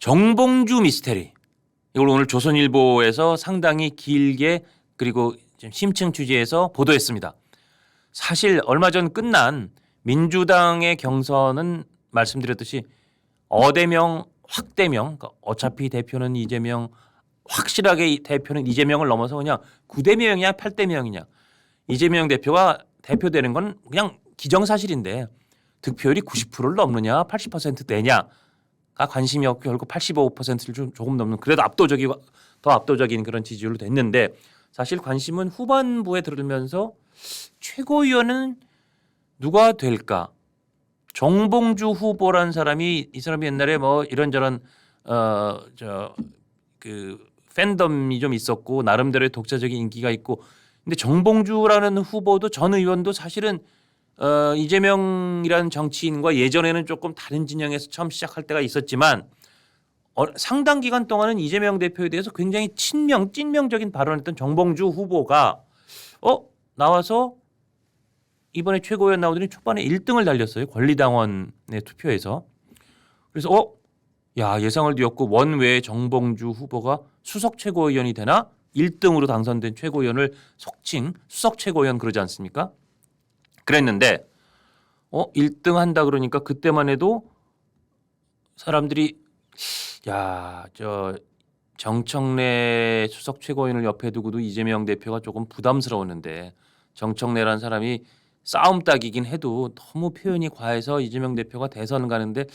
정봉주 미스테리. 이걸 오늘 조선일보에서 상당히 길게 그리고 좀 심층 취재해서 보도했습니다. 사실 얼마 전 끝난 민주당의 경선은 말씀드렸듯이 어대명 확대명, 그러니까 어차피 대표는 이재명, 확실하게 대표는 이재명을 넘어서 그냥 9대명이냐 8대명이냐, 이재명 대표가 대표되는 건 그냥 기정사실인데 득표율이 90%를 넘느냐 80% 되냐가 관심이 없고 결국 85%를 좀 조금 넘는, 그래도 더 압도적인 그런 지지율로 됐는데, 사실 관심은 후반부에 들으면서 최고위원은 누가 될까? 정봉주 후보라는 사람이, 이 사람이 옛날에 뭐 이런저런 팬덤이 좀 있었고 나름대로의 독자적인 인기가 있고, 근데 정봉주라는 후보도 전 의원도 사실은 이재명이라는 정치인과 예전에는 조금 다른 진영에서 처음 시작할 때가 있었지만 상당 기간 동안은 이재명 대표에 대해서 굉장히 찐명적인 발언을 했던 정봉주 후보가 나와서 이번에 최고위원 나오더니 초반에 1등을 달렸어요. 권리당원의 투표에서. 그래서 예상을 뒤엎고 원외 정봉주 후보가 수석 최고위원이 되나? 1등으로 당선된 최고위원을 속칭 수석 최고위원 그러지 않습니까? 그랬는데 1등 한다 그러니까 그때만 해도 사람들이 정청래 수석 최고위원을 옆에 두고도 이재명 대표가 조금 부담스러웠는데, 정청래라는 사람이 싸움 딱이긴 해도 너무 표현이 과해서 이재명 대표가 대선 가는데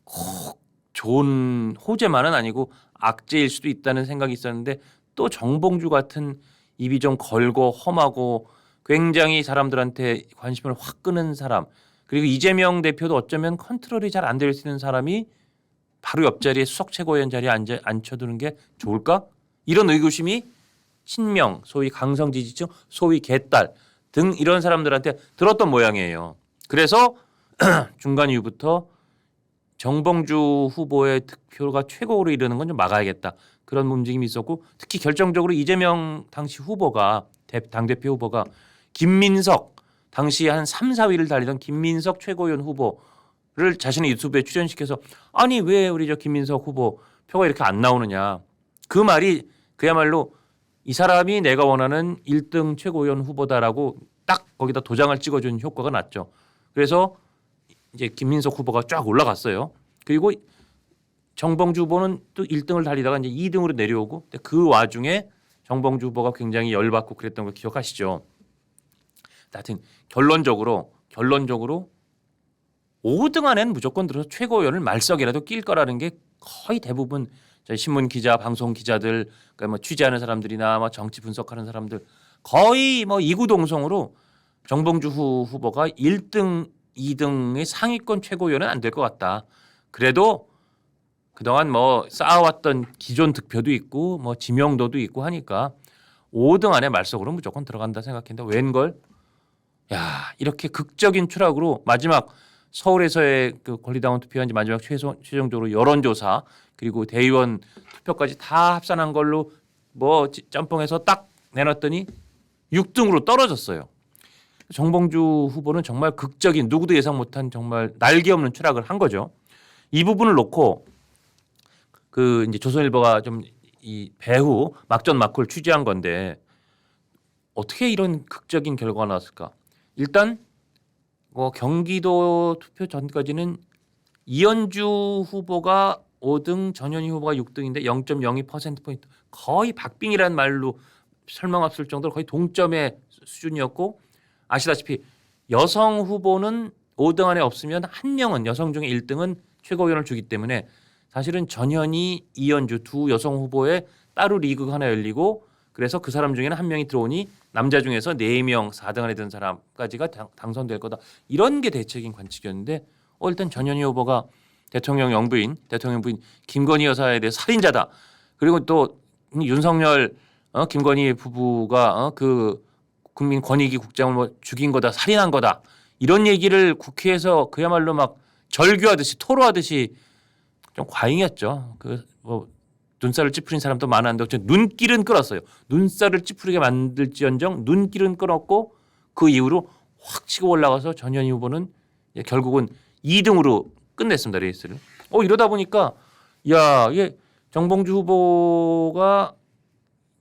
꼭 좋은 호재만은 아니고 악재일 수도 있다는 생각이 있었는데, 또 정봉주 같은 입이 좀 걸고 험하고 굉장히 사람들한테 관심을 확 끄는 사람, 그리고 이재명 대표도 어쩌면 컨트롤이 잘 안 될 수 있는 사람이 바로 옆자리에 수석 최고위원 자리에 앉혀두는 게 좋을까? 이런 의구심이 친명, 소위 강성 지지층, 소위 개딸 등 이런 사람들한테 들었던 모양이에요. 그래서 중간 이후부터 정봉주 후보의 득표가 최고로 이르는 건 좀 막아야겠다, 그런 움직임이 있었고, 특히 결정적으로 이재명 당시 후보가, 당대표 후보가 김민석, 당시 한 3, 4위를 달리던 김민석 최고위원 후보를 자신의 유튜브에 출연시켜서 아니 왜 우리 저 김민석 후보 표가 이렇게 안 나오느냐, 그 말이 그야말로 이 사람이 내가 원하는 1등 최고위원 후보다라고 딱 거기다 도장을 찍어준 효과가 났죠. 그래서 이제 김민석 후보가 쫙 올라갔어요. 그리고 정봉주 후보는 또 1등을 달리다가 이제 2등으로 내려오고, 그 와중에 정봉주 후보가 굉장히 열받고 그랬던 걸 기억하시죠? 하여튼 결론적으로 5등 안에는 무조건 들어서 최고위원을 말석이라도 낄 거라는 게 거의 대부분 저희 신문 기자, 방송 기자들, 그러니까 뭐 취재하는 사람들이나 뭐 정치 분석하는 사람들 거의 뭐 이구동성으로 정봉주 후보가 1등, 2등의 상위권 최고위원은 안 될 것 같다. 그래도 그동안 뭐 쌓아왔던 기존 득표도 있고 뭐 지명도도 있고 하니까 5등 안에 말석으로 무조건 들어간다 생각했는데 웬걸? 이렇게 극적인 추락으로 마지막 서울에서의 그 권리당원 투표한 지 마지막 최종적으로 여론조사 그리고 대의원 투표까지 다 합산한 걸로 뭐 짬뽕해서 딱 내놨더니 6등으로 떨어졌어요. 정봉주 후보는 정말 극적인, 누구도 예상 못한 정말 날개 없는 추락을 한 거죠. 이 부분을 놓고 그 이제 조선일보가 좀 이 배후 막전 막후를 취재한 건데, 어떻게 이런 극적인 결과가 나왔을까? 일단 경기도 투표 전까지는 이현주 후보가 5등, 전현희 후보가 6등인데 0.02%포인트, 거의 박빙이라는 말로 설명할 수 있을 정도로 거의 동점의 수준이었고, 아시다시피 여성 후보는 5등 안에 없으면 한 명은, 여성 중에 1등은 최고위원을 주기 때문에 사실은 전현희, 이현주 두 여성 후보에 따로 리그가 하나 열리고, 그래서 그 사람 중에는 한 명이 들어오니 남자 중에서 4명 4등 안에 든 사람까지가 당선될 거다. 이런 게 대책인 관측이었는데 일단 전현희 후보가 대통령 부인 김건희 여사에 대해 살인자다. 그리고 또 윤석열 김건희 부부가 그 국민권익위 국장을 뭐 죽인 거다, 살인한 거다, 이런 얘기를 국회에서 그야말로 막 절규하듯이 토로하듯이 좀 과잉이었죠. 눈살을 찌푸린 사람도 많았는데 눈길은 끌었어요. 눈살을 찌푸리게 만들지언정 눈길은 끌었고, 그 이후로 확 치고 올라가서 전현희 후보는 결국은 2등으로 끝냈습니다, 레이스를. 이러다 보니까 야, 이게 정봉주 후보가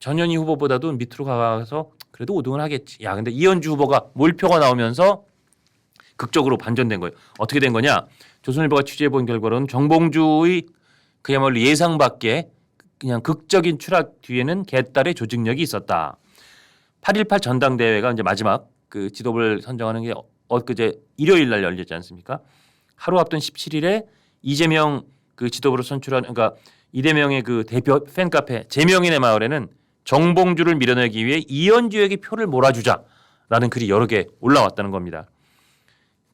전현희 후보보다도 밑으로 가서 그래도 5등은 하겠지. 야, 근데 이현주 후보가 몰표가 나오면서 극적으로 반전된 거예요. 어떻게 된 거냐? 조선일보가 취재해본 결과로는 정봉주의 그야말로 예상 밖의 그냥 극적인 추락 뒤에는 개딸의 조직력이 있었다. 8.18 전당대회가 이제 마지막 그 지도부를 선정하는 게 엊그제 일요일 날 열렸지 않습니까? 하루 앞둔 17일에 이재명 그 지도부를 선출한 그러니까 이재명의 그 대표 팬카페 제명인의 마을에는 정봉주를 밀어내기 위해 이현주에게 표를 몰아주자라는 글이 여러 개 올라왔다는 겁니다.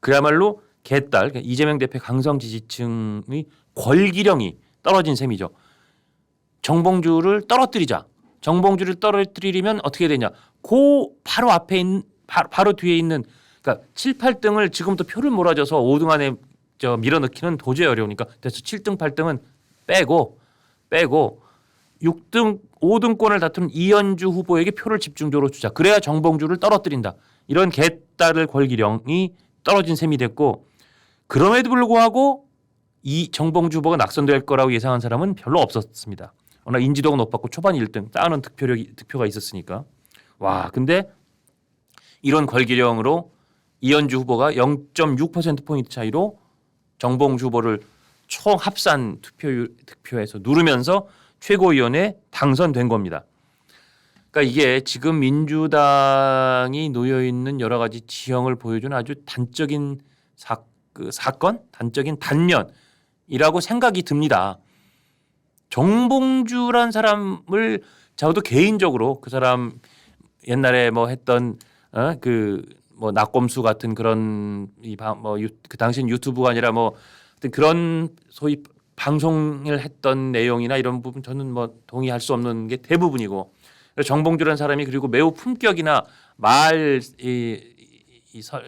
그야말로 개딸 그러니까 이재명 대표 강성 지지층의 권기령이 떨어진 셈이죠. 정봉주를 떨어뜨리자. 정봉주를 떨어뜨리려면 어떻게 되냐? 그 바로 앞에 있는 바로 뒤에 있는 그러니까 7, 8등을 지금부터 표를 몰아줘서 5등 안에 밀어넣기는 도저히 어려우니까 그래서 7등, 8등은 빼고 6등, 5등권을 다투는 이현주 후보에게 표를 집중적으로 주자. 그래야 정봉주를 떨어뜨린다. 이런 개딸을 권기령이 떨어진 셈이 됐고 그럼에도 불구하고 이 정봉주 후보가 낙선될 거라고 예상한 사람은 별로 없었습니다. 워낙 인지도가 높았고 초반 1등 쌓아놓은 득표가 있었으니까. 와, 근데 이런 권기령으로 이현주 후보가 0.6%포인트 차이로 정봉주 후보를 총 합산 득표에서 누르면서 최고위원회에 당선된 겁니다. 그러니까 이게 지금 민주당이 놓여있는 여러 가지 지형을 보여주는 아주 단적인 사건, 단적인 단면이라고 생각이 듭니다. 정봉주란 사람을 저도 개인적으로 그 사람 옛날에 뭐 했던 그 뭐 낙검수 같은 그런 그 당시엔 유튜브가 아니라 뭐 그런 소위 방송을 했던 내용이나 이런 부분 저는 뭐 동의할 수 없는 게 대부분이고 정봉주라는 사람이 그리고 매우 품격이나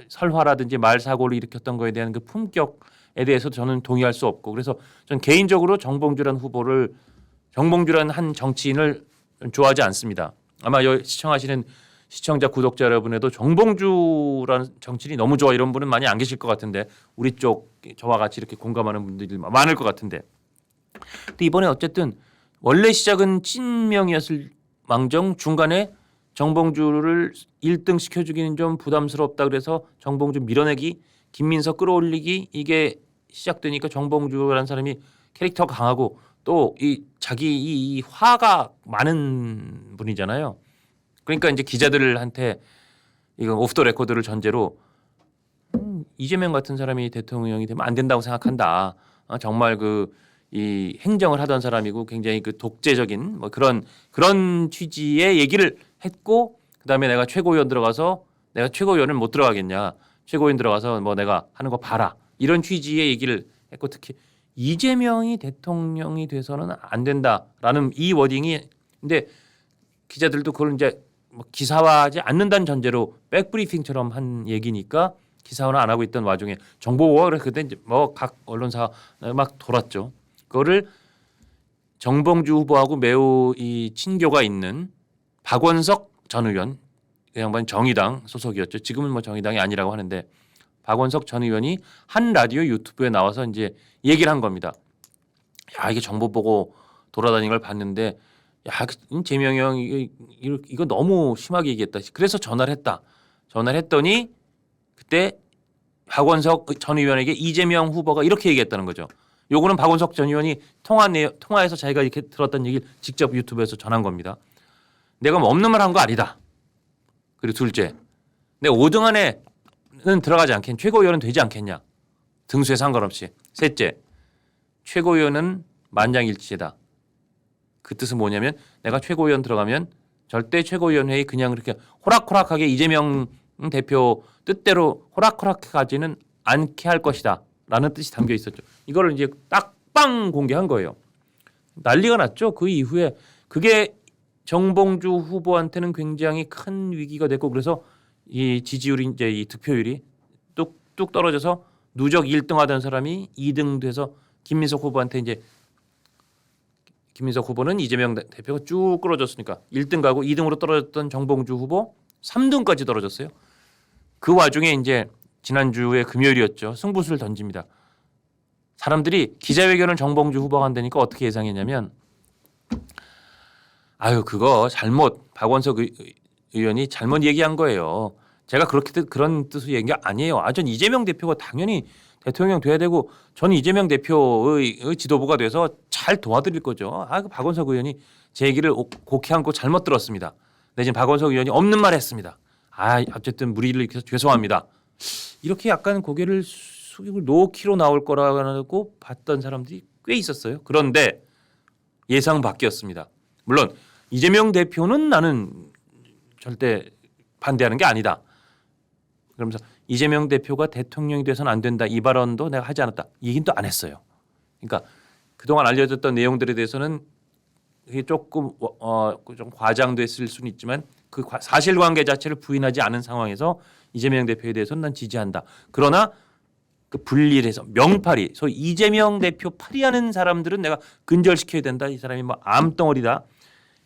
설화라든지 말 사고를 일으켰던 거에 대한 그 품격에 대해서도 저는 동의할 수 없고 그래서 저는 개인적으로 정봉주라는 한 정치인을 좋아하지 않습니다. 아마 시청하시는 시청자 구독자 여러분에도 정봉주라는 정치인이 너무 좋아 이런 분은 많이 안 계실 것 같은데 우리 쪽 저와 같이 이렇게 공감하는 분들이 많을 것 같은데 근데 이번에 어쨌든 원래 시작은 친명이었을 망정 중간에 정봉주를 1등 시켜주기는 좀 부담스럽다 그래서 정봉주 밀어내기 김민석 끌어올리기 이게 시작되니까 정봉주라는 사람이 캐릭터가 강하고 또 이 자기 이 화가 많은 분이잖아요. 그러니까 이제 기자들한테 이건 오프 더 레코드를 전제로 이재명 같은 사람이 대통령이 되면 안 된다고 생각한다. 정말 그 이 행정을 하던 사람이고 굉장히 그 독재적인 뭐 그런 취지의 얘기를 했고 그다음에 내가 최고위원 들어가서 내가 최고위원을 못 들어가겠냐. 최고위원 들어가서 뭐 내가 하는 거 봐라. 이런 취지의 얘기를 했고 특히 이재명이 대통령이 돼서는 안 된다라는 이 워딩이 근데 기자들도 그걸 이제 뭐 기사화하지 않는다는 전제로 백브리핑처럼 한 얘기니까 기사화는 안 하고 있던 와중에 정보가 그때 이제 뭐 각 언론사 막 돌았죠. 그거를 정봉주 후보하고 매우 이 친교가 있는 박원석 전 의원, 그 양반 정의당 소속이었죠. 지금은 뭐 정의당이 아니라고 하는데 박원석 전 의원이 한 라디오 유튜브에 나와서 이제 얘기를 한 겁니다. 야 이게 정보 보고 돌아다니는 걸 봤는데 야 재명이 형 이거 너무 심하게 얘기했다. 그래서 전화를 했다. 전화를 했더니 그때 박원석 전 의원에게 이재명 후보가 이렇게 얘기했다는 거죠. 요거는 박원석 전 의원이 통화에서 자기가 이렇게 들었던 얘기를 직접 유튜브에서 전한 겁니다. 내가 뭐 없는 말 한 거 아니다. 그리고 둘째, 내가 5등 안에는 들어가지 않겠냐. 최고위원은 되지 않겠냐. 등수에 상관없이. 셋째, 최고위원은 만장일치다. 그 뜻은 뭐냐면 내가 최고위원 들어가면 절대 최고위원회의 그냥 그렇게 호락호락하게 이재명 대표 뜻대로 호락호락하지는 않게 할 것이다. 라는 뜻이 담겨 있었죠. 이거를 이제 딱빵 공개한 거예요. 난리가 났죠. 그 이후에 그게 정봉주 후보한테는 굉장히 큰 위기가 됐고 그래서 이 지지율이 이제 이 득표율이 뚝뚝 떨어져서 누적 1등 하던 사람이 2등 돼서 김민석 후보한테 이제 김민석 후보는 이재명 대표가 쭉 끌어졌으니까 1등 가고 2등으로 떨어졌던 정봉주 후보 3등까지 떨어졌어요. 그 와중에 이제 지난주에 금요일이었죠. 승부수를 던집니다. 사람들이 기자회견을 정봉주 후보가 한다니까 어떻게 예상했냐면 아유 그거 잘못 박원석 의원이 잘못 얘기한 거예요. 제가 그렇게 그런 뜻으로 얘기한 게 아니에요. 전 이재명 대표가 당연히 대통령 돼야 되고 저는 이재명 대표의 지도부가 돼서 잘 도와드릴 거죠. 그 박원석 의원이 제 얘기를 곡해 안고 잘못 들었습니다. 내지는 박원석 의원이 없는 말 했습니다. 어쨌든 무리를 일으켜서 죄송합니다. 이렇게 약간 고개를 숙이고 노키로 나올 거라고 봤던 사람들이 꽤 있었어요. 그런데 예상 바뀌었습니다. 물론 이재명 대표는 나는 절대 반대하는 게 아니다. 그러면서 이재명 대표가 대통령이 돼서는 안 된다. 이 발언도 내가 하지 않았다. 이 얘기는 또 안 했어요. 그러니까 그동안 알려졌던 내용들에 대해서는 그게 조금 좀 과장됐을 수는 있지만 그 사실관계 자체를 부인하지 않은 상황에서 이재명 대표에 대해서는 난 지지한다. 그러나 그 분리를 해서 명팔이 소위 이재명 대표 팔이하는 사람들은 내가 근절시켜야 된다. 이 사람이 뭐 암덩어리다.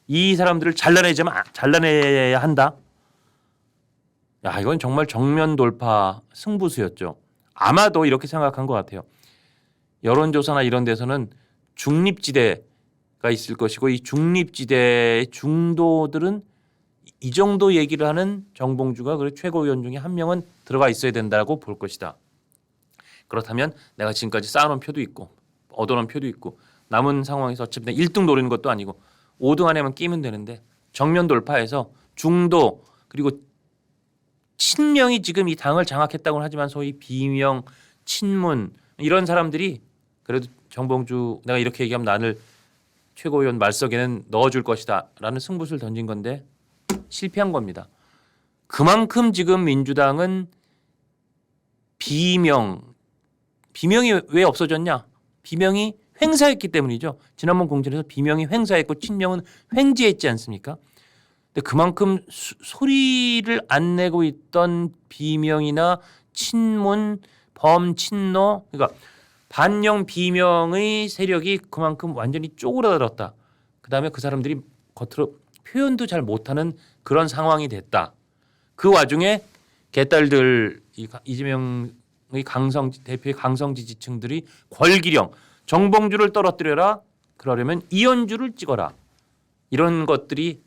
이 사람들을 잘라내야 한다. 이건 정말 정면 돌파 승부수였죠. 아마도 이렇게 생각한 것 같아요. 여론조사나 이런 데서는 중립지대가 있을 것이고 이 중립지대의 중도들은 이 정도 얘기를 하는 정봉주가 최고위원 중에 한 명은 들어가 있어야 된다고 볼 것이다. 그렇다면 내가 지금까지 쌓아놓은 표도 있고 얻어놓은 표도 있고 남은 상황에서 어차피 1등 노리는 것도 아니고 5등 안에만 끼면 되는데 정면 돌파해서 중도 그리고 친명이 지금 이 당을 장악했다고는 하지만 소위 비명, 친문 이런 사람들이 그래도 정봉주 내가 이렇게 얘기하면 나를 최고위원 말석에는 넣어줄 것이다 라는 승부수를 던진 건데 실패한 겁니다. 그만큼 지금 민주당은 비명이 왜 없어졌냐? 비명이 횡사했기 때문이죠. 지난번 공천에서 비명이 횡사했고 친명은 횡재했지 않습니까? 근데 그만큼 소리를 안 내고 있던 비명이나 친문, 범친노 그러니까 반영 비명의 세력이 그만큼 완전히 쪼그라들었다. 그다음에 그 사람들이 겉으로 표현도 잘 못하는 그런 상황이 됐다. 그 와중에 개딸들 이재명의 대표의 강성 지지층들이 궐기령 정봉주를 떨어뜨려라. 그러려면 이현주를 찍어라. 이런 것들이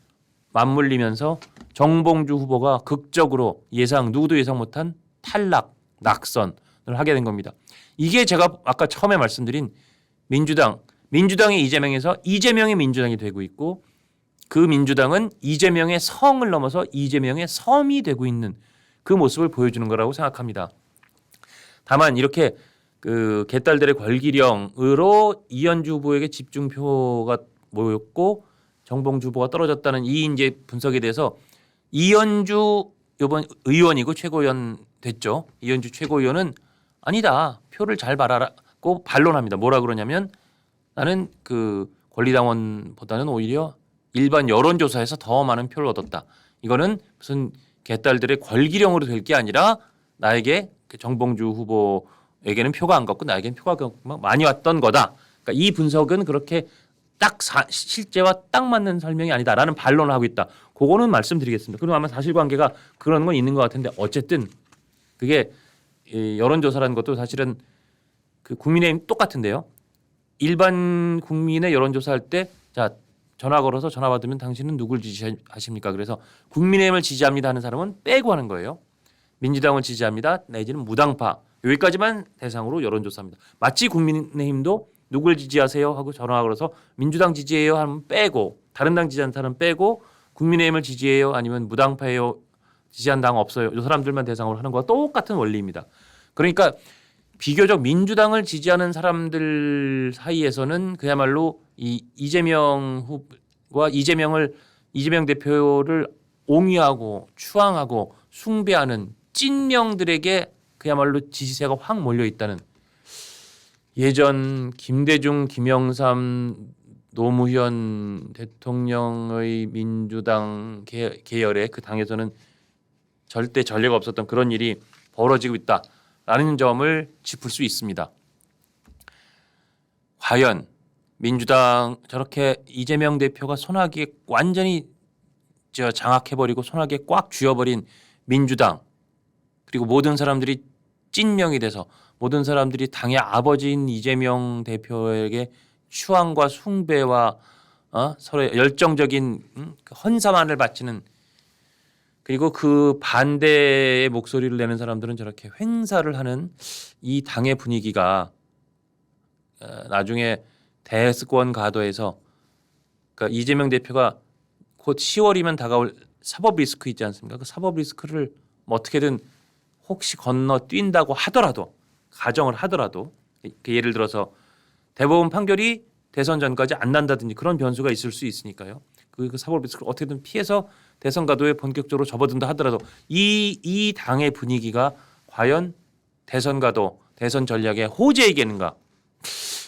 맞물리면서 정봉주 후보가 극적으로 누구도 예상 못한 탈락, 낙선을 하게 된 겁니다. 이게 제가 아까 처음에 말씀드린 민주당의 이재명에서 이재명의 민주당이 되고 있고 그 민주당은 이재명의 성을 넘어서 이재명의 섬이 되고 있는 그 모습을 보여주는 거라고 생각합니다. 다만 이렇게 그 개딸들의 궐기령으로 이현주 후보에게 집중표가 모였고 정봉주 후보가 떨어졌다는 이 이제 분석에 대해서 이현주 이번 의원이고 최고위원 됐죠. 이현주 최고위원은 아니다. 표를 잘 받아라고 반론합니다. 뭐라 그러냐면 나는 그 권리당원보다는 오히려 일반 여론조사에서 더 많은 표를 얻었다. 이거는 무슨 개딸들의 궐기령으로 될 게 아니라 나에게 정봉주 후보에게는 표가 안 갔고 나에게는 표가 많이 왔던 거다. 그러니까 이 분석은 그렇게 딱 실제와 딱 맞는 설명이 아니다라는 반론을 하고 있다. 그거는 말씀드리겠습니다. 그리고 아마 사실관계가 그런 건 있는 것 같은데 어쨌든 그게 여론조사라는 것도 사실은 그 국민의힘 똑같은데요. 일반 국민의 여론조사할 때 전화 걸어서 전화 받으면 당신은 누굴 지지하십니까? 그래서 국민의힘을 지지합니다 하는 사람은 빼고 하는 거예요. 민주당을 지지합니다 내지는 무당파 여기까지만 대상으로 여론조사합니다. 마치 국민의힘도 누굴 지지하세요 하고 전화 걸어서 민주당 지지해요 하면 빼고 다른 당 지지하는 사람 빼고 국민의힘을 지지해요 아니면 무당파예요 지지한 당 없어요. 이 사람들만 대상으로 하는 거와 똑같은 원리입니다. 그러니까 비교적 민주당을 지지하는 사람들 사이에서는 그야말로 이 이재명 후보와 이재명 대표를 옹위하고 추앙하고 숭배하는 찐명들에게 그야말로 지지세가 확 몰려 있다는 예전 김대중, 김영삼, 노무현 대통령의 민주당 계열의 그 당에서는 절대 전례가 없었던 그런 일이 벌어지고 있다라는 점을 짚을 수 있습니다. 과연 민주당 저렇게 이재명 대표가 손아귀에 완전히 장악해버리고 손아귀에 꽉 쥐어버린 민주당 그리고 모든 사람들이 찐명이 돼서 모든 사람들이 당의 아버지인 이재명 대표에게 추앙과 숭배와 서로 열정적인 그 헌사만을 바치는, 그리고 그 반대의 목소리를 내는 사람들은 저렇게 횡사를 하는 이 당의 분위기가 나중에 대권 가도에서, 그러니까 이재명 대표가 곧 10월이면 다가올 사법 리스크 있지 않습니까? 그 사법 리스크를 뭐 어떻게든 혹시 건너뛴다고 하더라도, 가정을 하더라도, 예를 들어서 대법원 판결이 대선 전까지 안 난다든지 그런 변수가 있을 수 있으니까요. 그 사법 리스크를 어떻게든 피해서 대선 가도에 본격적으로 접어든다 하더라도 이 당의 분위기가 과연 대선 가도, 대선 전략의 호재이겠는가?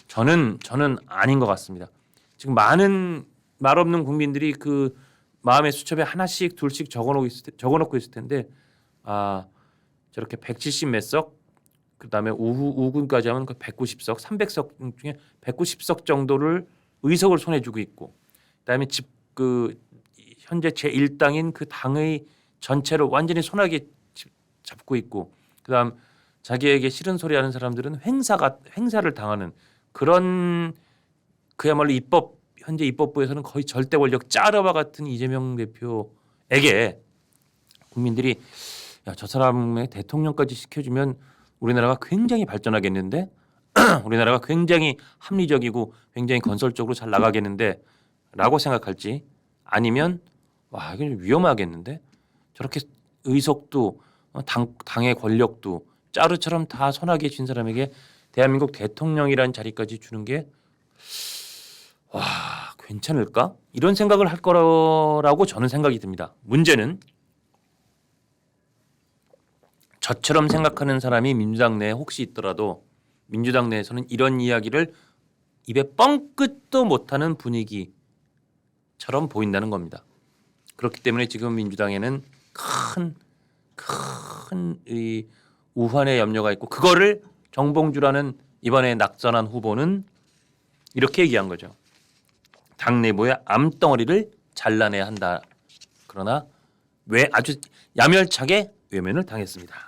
저는 아닌 것 같습니다. 지금 많은 말 없는 국민들이 그 마음의 수첩에 하나씩 둘씩 적어놓고 있을 텐데, 저렇게 170 몇 석, 그다음에 우군까지 하면 190석, 300석 중에 190석 정도를 의석을 손에 쥐고 있고, 그다음에 현재 제1당인 그 당의 전체를 완전히 손아귀에 잡고 있고, 그다음 자기에게 싫은 소리 하는 사람들은 횡사를 당하는 그런, 그야말로 현재 입법부에서는 거의 절대 권력 짜르바 같은 이재명 대표에게 국민들이 저 사람의 대통령까지 시켜주면 우리나라가 굉장히 발전하겠는데, 우리나라가 굉장히 합리적이고 굉장히 건설적으로 잘 나가겠는데 라고 생각할지, 아니면 이게 좀 위험하겠는데, 저렇게 의석도 당의 권력도 짜르처럼 다 손아귀에 쥔 사람에게 대한민국 대통령이라는 자리까지 주는 게 괜찮을까? 이런 생각을 할 거라고 저는 생각이 듭니다. 문제는 저처럼 생각하는 사람이 민주당 내에 혹시 있더라도 민주당 내에서는 이런 이야기를 입에 뻥끗도 못하는 분위기처럼 보인다는 겁니다. 그렇기 때문에 지금 민주당에는 큰 이 우환의 염려가 있고, 그거를 정봉주라는 이번에 낙선한 후보는 이렇게 얘기한 거죠. 당 내부의 암덩어리를 잘라내야 한다. 그러나 아주 야멸차게 외면을 당했습니다.